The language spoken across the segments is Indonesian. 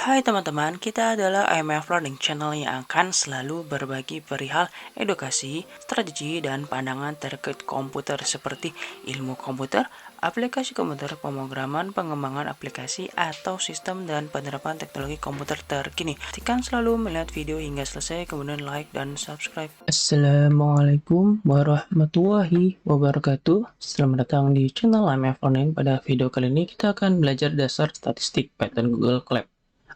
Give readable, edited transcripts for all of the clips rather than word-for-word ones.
Hai teman-teman, kita adalah IMF Learning Channel yang akan selalu berbagi perihal edukasi, strategi, dan pandangan terkait komputer seperti ilmu komputer, aplikasi komputer, pemrograman, pengembangan aplikasi, atau sistem dan penerapan teknologi komputer terkini. Pastikan selalu melihat video hingga selesai, kemudian like dan subscribe. Assalamualaikum warahmatullahi wabarakatuh. Selamat datang di channel IMF Learning. Pada video kali ini kita akan belajar dasar statistik Python Google Colab.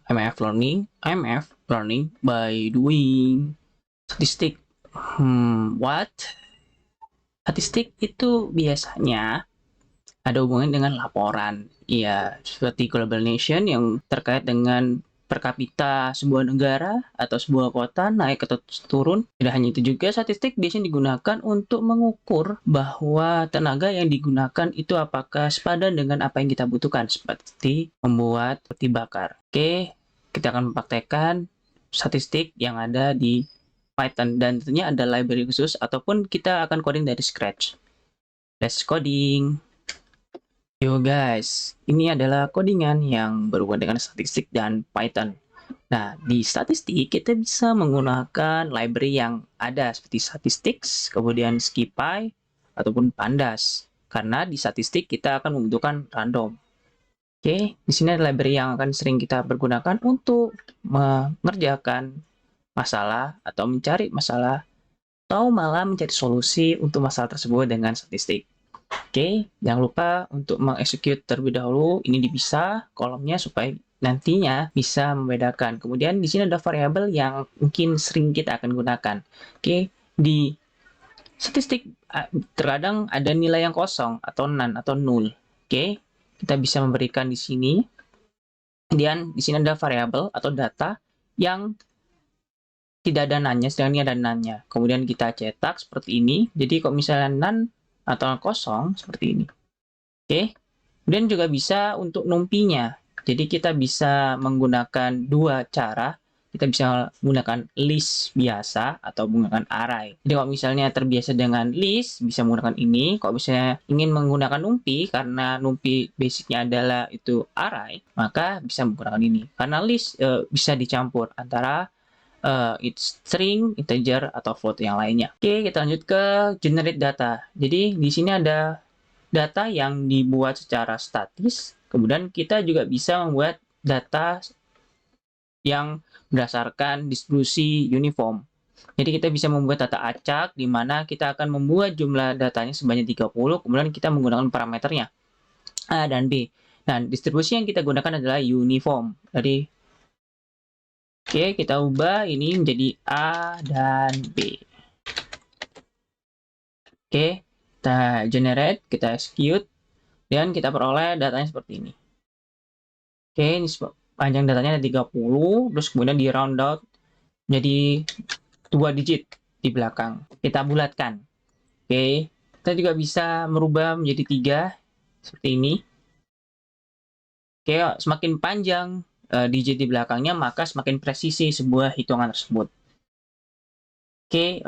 IMF Learning by doing. Statistik. What? Statistik itu biasanya ada hubungan dengan laporan. Ya, seperti Global Nation yang terkait dengan per kapita sebuah negara atau sebuah kota naik atau turun. Tidak hanya itu juga, statistik biasanya digunakan untuk mengukur bahwa tenaga yang digunakan itu apakah sepadan dengan apa yang kita butuhkan, seperti membuat roti bakar. Oke, kita akan mempraktekkan statistik yang ada di Python, dan tentunya ada library khusus ataupun kita akan coding dari scratch. Let's coding. Yo guys, ini adalah codingan yang berhubungan dengan statistik dan Python. Nah, di statistik kita bisa menggunakan library yang ada seperti statistics, kemudian scipy, ataupun pandas. Karena di statistik kita akan membutuhkan random. Oke, di sini ada library yang akan sering kita pergunakan untuk mengerjakan masalah atau mencari masalah atau malah mencari solusi untuk masalah tersebut dengan statistik. Oke, jangan lupa untuk mengexecute terlebih dahulu. Ini dipisah kolomnya supaya nantinya bisa membedakan. Kemudian di sini ada variabel yang mungkin sering kita akan gunakan. Oke, di statistik terkadang ada nilai yang kosong atau none atau null. Oke, kita bisa memberikan di sini. Kemudian di sini ada variabel atau data yang tidak ada nanya, sedangkan ini ada nanya. Kemudian kita cetak seperti ini. Jadi kalau misalnya none atau kosong seperti ini. Oke. Kemudian juga bisa untuk numpinya. Jadi kita bisa menggunakan dua cara. Kita bisa menggunakan list biasa atau menggunakan array. Jadi kalau misalnya terbiasa dengan list, bisa menggunakan ini. Kalau misalnya ingin menggunakan numpy, karena numpy basicnya adalah itu array, maka bisa menggunakan ini. Karena list bisa dicampur antara it's string, integer, atau float yang lainnya. Oke, kita lanjut ke generate data. Jadi di sini ada data yang dibuat secara statis. Kemudian kita juga bisa membuat data yang berdasarkan distribusi uniform. Jadi kita bisa membuat data acak, di mana kita akan membuat jumlah datanya sebanyak 30, kemudian kita menggunakan parameternya A dan B. Nah, distribusi yang kita gunakan adalah uniform. Jadi oke, kita ubah ini menjadi A dan B. Oke, kita generate, kita execute, dan kita peroleh datanya seperti ini. Oke, ini panjang datanya ada 30, terus kemudian di round out menjadi 2 digit di belakang. Kita bulatkan. Oke, kita juga bisa merubah menjadi 3, seperti ini. Oke, semakin panjang digit di belakangnya, maka semakin presisi sebuah hitungan tersebut. Oke,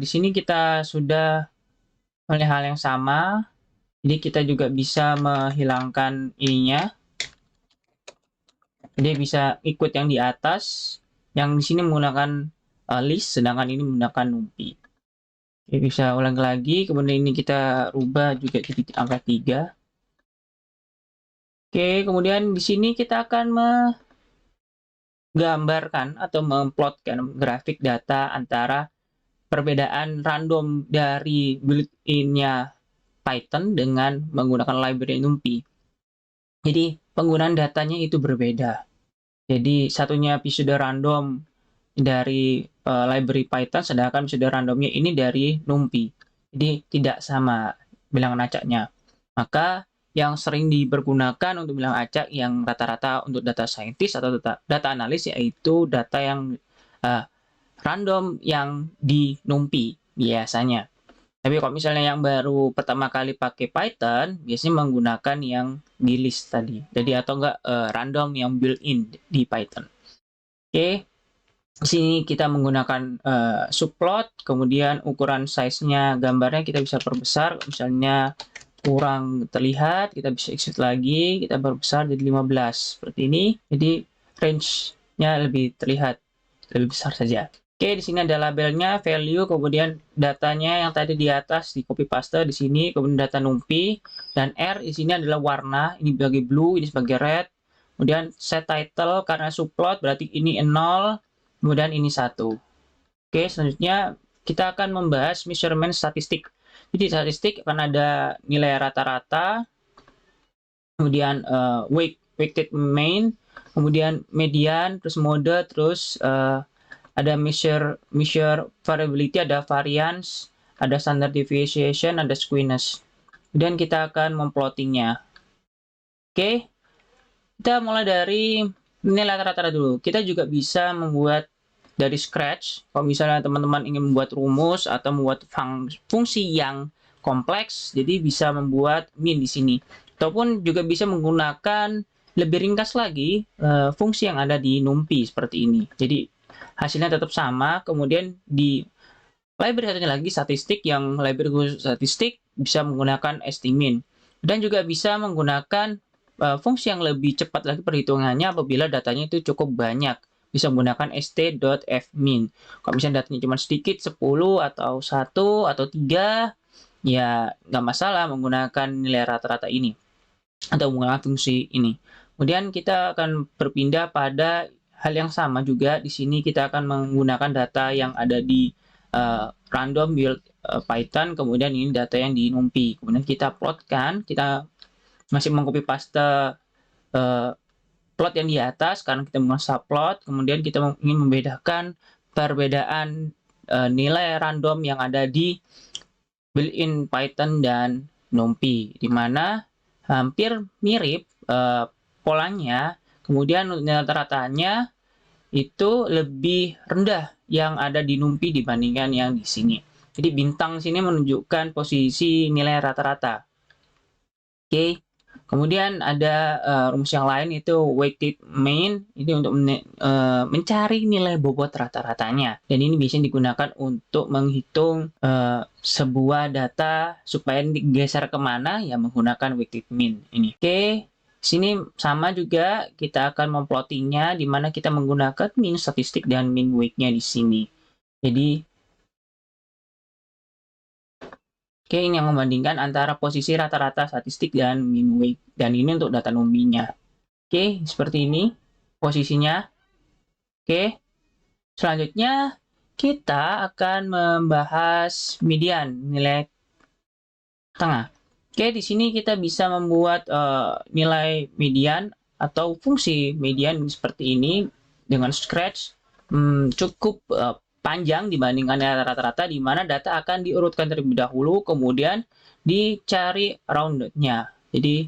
di sini kita sudah melihat hal yang sama. Jadi kita juga bisa menghilangkan ininya. Jadi bisa ikut yang di atas. Yang di sini menggunakan list, sedangkan ini menggunakan numpy. Oke, bisa ulang lagi. Kemudian ini kita rubah juga jadi angka 3. Oke, kemudian di sini kita akan menggambarkan atau memplotkan grafik data antara perbedaan random dari built-in-nya Python dengan menggunakan library NumPy. Jadi penggunaan datanya itu berbeda. Jadi satunya pseudo random dari library Python, sedangkan pseudo randomnya ini dari NumPy. Jadi tidak sama bilangan acaknya. Maka yang sering dipergunakan untuk bilangan acak yang rata-rata untuk data scientist atau data analis yaitu data yang random yang di NumPy biasanya. Tapi kalau misalnya yang baru pertama kali pakai Python, biasanya menggunakan yang di list tadi. Jadi atau enggak random yang built-in di Python. Oke, di sini kita menggunakan subplot, kemudian ukuran size-nya gambarnya kita bisa perbesar. Misalnya kurang terlihat, kita bisa exit lagi, kita perbesar jadi 15 seperti ini. Jadi range-nya lebih terlihat lebih besar saja. Oke, di sini ada labelnya, value, kemudian datanya yang tadi di atas di copy paste di sini, kemudian data NumPy, dan R di sini adalah warna, ini sebagai blue, ini sebagai red. Kemudian set title karena subplot berarti ini 0, kemudian ini 1. Oke, selanjutnya kita akan membahas measurement statistik. Jadi statistik akan ada nilai rata-rata, kemudian weighted mean, kemudian median, terus mode, terus ada measure variability, ada variance, ada standard deviation, ada skewness. Kemudian kita akan memplottingnya. Oke, kita mulai dari nilai rata-rata dulu. Kita juga bisa membuat dari scratch. Kalau misalnya teman-teman ingin membuat rumus atau membuat fungsi yang kompleks, jadi bisa membuat min di sini. Ataupun juga bisa menggunakan lebih ringkas lagi fungsi yang ada di NumPy seperti ini. Jadi hasilnya tetap sama, kemudian di library satunya lagi statistik, yang library khusus statistik bisa menggunakan stmin, dan juga bisa menggunakan fungsi yang lebih cepat lagi perhitungannya apabila datanya itu cukup banyak, bisa menggunakan st.fmin. Kalau misalnya datanya cuma sedikit, 10 atau 1 atau 3, ya nggak masalah menggunakan nilai rata-rata ini atau menggunakan fungsi ini. Kemudian kita akan berpindah pada hal yang sama juga. Di sini kita akan menggunakan data yang ada di random build Python, kemudian ini data yang di NumPy. Kemudian kita plotkan, kita masih mengcopy paste plot yang di atas karena kita menggunakan subplot. Kemudian kita ingin membedakan perbedaan nilai random yang ada di built-in Python dan NumPy, di mana hampir mirip polanya, kemudian nilai rata-ratanya itu lebih rendah yang ada di NumPy dibandingkan yang di sini. Jadi bintang sini menunjukkan posisi nilai rata-rata. Oke. Kemudian ada rumus yang lain, itu weighted mean, ini untuk mencari nilai bobot rata-ratanya. Dan ini biasanya digunakan untuk menghitung sebuah data supaya digeser kemana, ya menggunakan weighted mean ini. Oke. Sini sama juga, kita akan memplottingnya, di mana kita menggunakan mean statistik dan mean weight-nya di sini. Jadi, oke, ini yang membandingkan antara posisi rata-rata statistik dan mean weight. Dan ini untuk data NumPy-nya. Oke, seperti ini posisinya. Oke, selanjutnya kita akan membahas median, nilai tengah. Oke, di sini kita bisa membuat nilai median atau fungsi median seperti ini dengan scratch. Cukup panjang dibandingkan rata-rata, di mana data akan diurutkan terlebih dahulu, kemudian dicari rounded-nya, jadi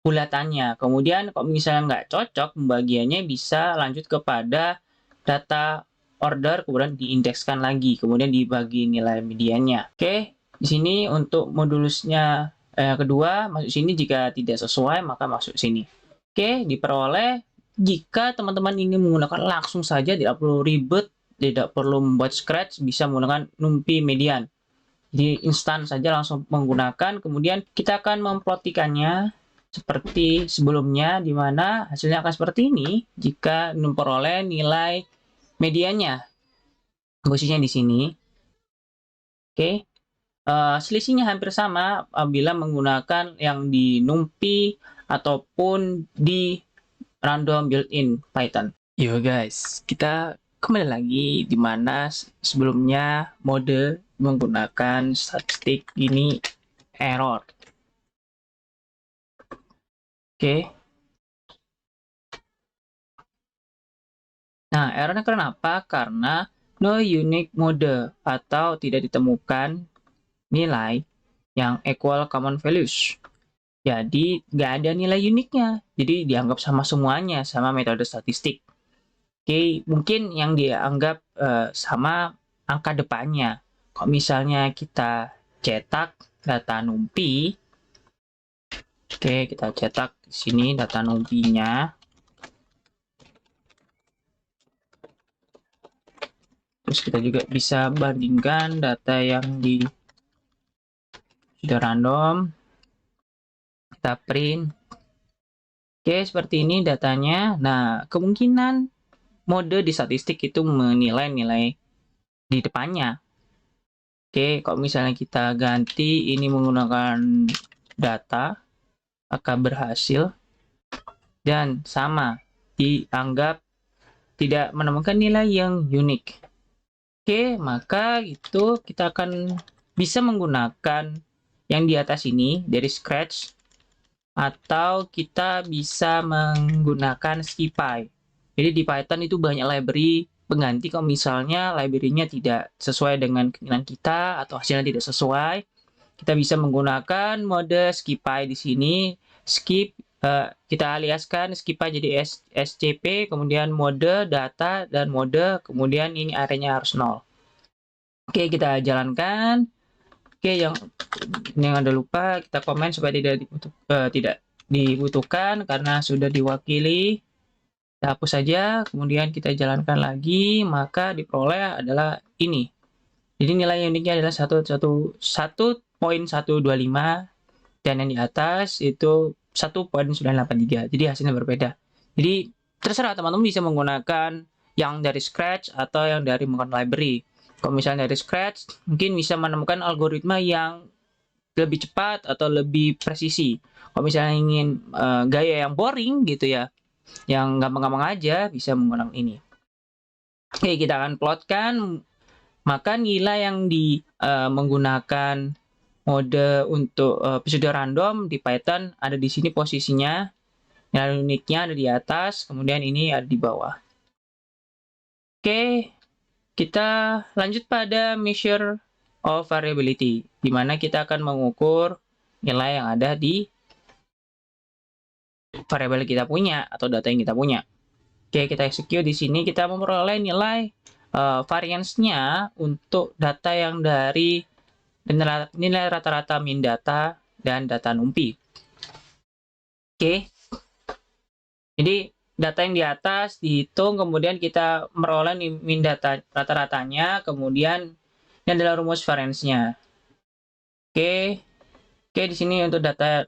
bulatannya. Kemudian kalau misalnya nggak cocok pembagiannya, bisa lanjut kepada data order, kemudian diindekskan lagi, kemudian dibagi nilai mediannya. Oke, di sini untuk modulusnya kedua, masuk sini. Jika tidak sesuai, maka masuk sini. Oke, diperoleh. Jika teman-teman ingin menggunakan langsung saja, tidak perlu ribet, tidak perlu membuat scratch, bisa menggunakan NumPy median. Jadi instan saja langsung menggunakan. Kemudian kita akan memplottikannya seperti sebelumnya, di mana hasilnya akan seperti ini jika memperoleh nilai mediannya. Posisinya di sini. Oke. Selisihnya hampir sama apabila menggunakan yang di NumPy ataupun di random built-in Python. Yo guys, kita kembali lagi di mana sebelumnya mode menggunakan statistik ini error. Oke. Nah, errornya kenapa? Karena no unique mode atau tidak ditemukan nilai yang equal common values. Jadi, nggak ada nilai uniknya. Jadi, dianggap sama semuanya, sama metode statistik. Oke, mungkin yang dianggap sama angka depannya. Kalau misalnya kita cetak data NumPy, oke, kita cetak di sini data NumPy-nya. Terus kita juga bisa bandingkan data yang di sudah random, kita print. Oke, seperti ini datanya. Nah, kemungkinan mode di statistik itu menilai nilai di depannya. Oke, kalau misalnya kita ganti ini menggunakan data, akan berhasil dan sama, dianggap tidak menemukan nilai yang unik. Oke, maka itu kita akan bisa menggunakan yang di atas ini dari scratch, atau kita bisa menggunakan SciPy. Jadi di Python itu banyak library pengganti kalau misalnya library-nya tidak sesuai dengan keinginan kita atau hasilnya tidak sesuai. Kita bisa menggunakan mode SciPy di sini. Skip, kita aliaskan SciPy jadi SCP, kemudian mode data dan mode, kemudian ini arenya harus 0. Oke, kita jalankan. Oke, yang ada lupa kita komen supaya tidak dibutuhkan karena sudah diwakili. Kita hapus saja, kemudian kita jalankan lagi, maka diperoleh adalah ini. Jadi nilai uniknya adalah 1.125 dan yang di atas itu 1.983. Jadi hasilnya berbeda. Jadi terserah teman-teman bisa menggunakan yang dari scratch atau yang dari menggunakan library. Kalau misalnya dari scratch, mungkin bisa menemukan algoritma yang lebih cepat atau lebih presisi. Kalau misalnya ingin gaya yang boring gitu ya, yang gampang-gampang aja, bisa menggunakan ini. Oke, kita akan plotkan. Maka nilai yang menggunakan mode untuk episode random di Python ada di sini posisinya. Nilai uniknya ada di atas, kemudian ini ada di bawah. Oke, kita lanjut pada measure of variability, di mana kita akan mengukur nilai yang ada di variabel kita punya atau data yang kita punya. Oke, kita execute di sini, kita memperoleh nilai variance-nya untuk data yang dari nilai rata-rata min data dan data NumPy. Oke, jadi data yang di atas dihitung, kemudian kita meroleh min data rata-ratanya, kemudian ini adalah rumus variance-nya. Oke, di sini untuk data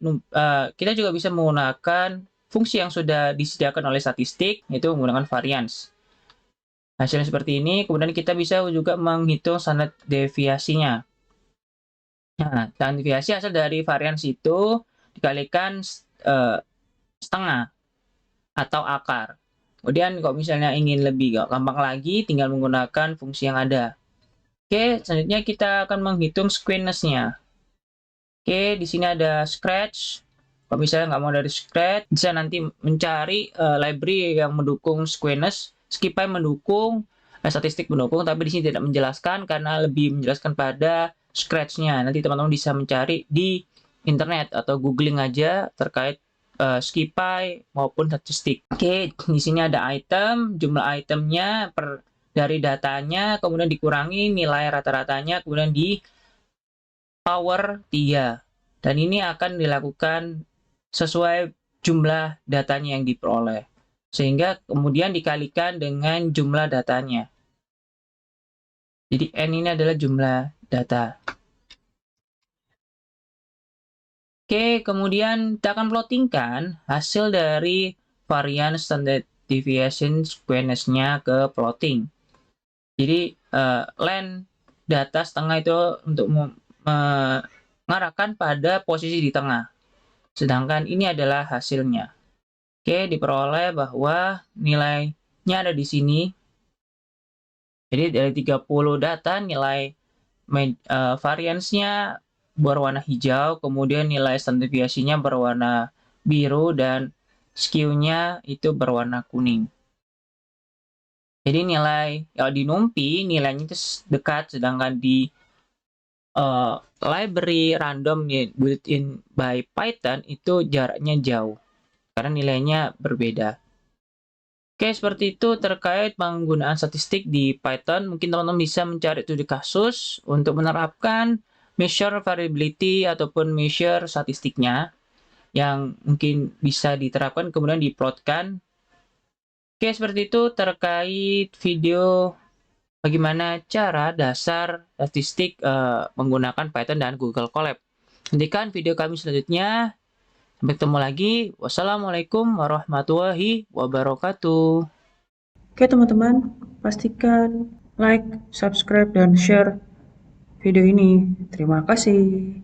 kita juga bisa menggunakan fungsi yang sudah disediakan oleh statistik, yaitu menggunakan variance. Hasilnya seperti ini, kemudian kita bisa juga menghitung standar deviasinya. Nah, standar deviasi hasil dari variance itu dikalikan setengah atau akar. Kemudian kalau misalnya ingin lebih gampang lagi, tinggal menggunakan fungsi yang ada. Oke, selanjutnya kita akan menghitung squeness-nya. Oke, di sini ada scratch. Kalau misalnya nggak mau dari scratch, bisa nanti mencari library yang mendukung squeness. SciPy mendukung, statistik mendukung, tapi di sini tidak menjelaskan karena lebih menjelaskan pada scratch-nya. Nanti teman-teman bisa mencari di internet atau googling aja terkait SciPy maupun statistik. Oke, di sini ada item, jumlah itemnya dari datanya, kemudian dikurangi nilai rata-ratanya, kemudian di power 3. Dan ini akan dilakukan sesuai jumlah datanya yang diperoleh. Sehingga kemudian dikalikan dengan jumlah datanya. Jadi N ini adalah jumlah data. Oke, kemudian kita akan plottingkan hasil dari varian standard deviation squareness-nya ke plotting. Jadi len data setengah itu untuk mengarahkan pada posisi di tengah. Sedangkan ini adalah hasilnya. Oke, diperoleh bahwa nilainya ada di sini. Jadi dari 30 data, nilai variance-nya berwarna hijau, kemudian nilai standar deviasinya berwarna biru, dan skew-nya itu berwarna kuning. Jadi nilai kalau di NumPy nilainya itu dekat, sedangkan di library random built-in by Python itu jaraknya jauh karena nilainya berbeda. Oke, seperti itu terkait penggunaan statistik di Python. Mungkin teman-teman bisa mencari studi kasus untuk menerapkan measure variability ataupun measure statistiknya yang mungkin bisa diterapkan kemudian diplotkan. Oke, seperti itu terkait video bagaimana cara dasar statistik menggunakan Python dan Google Colab. Nantikan video kami selanjutnya. Sampai ketemu lagi. Wassalamualaikum warahmatullahi wabarakatuh. Oke teman-teman, pastikan like, subscribe, dan share video ini. Terima kasih.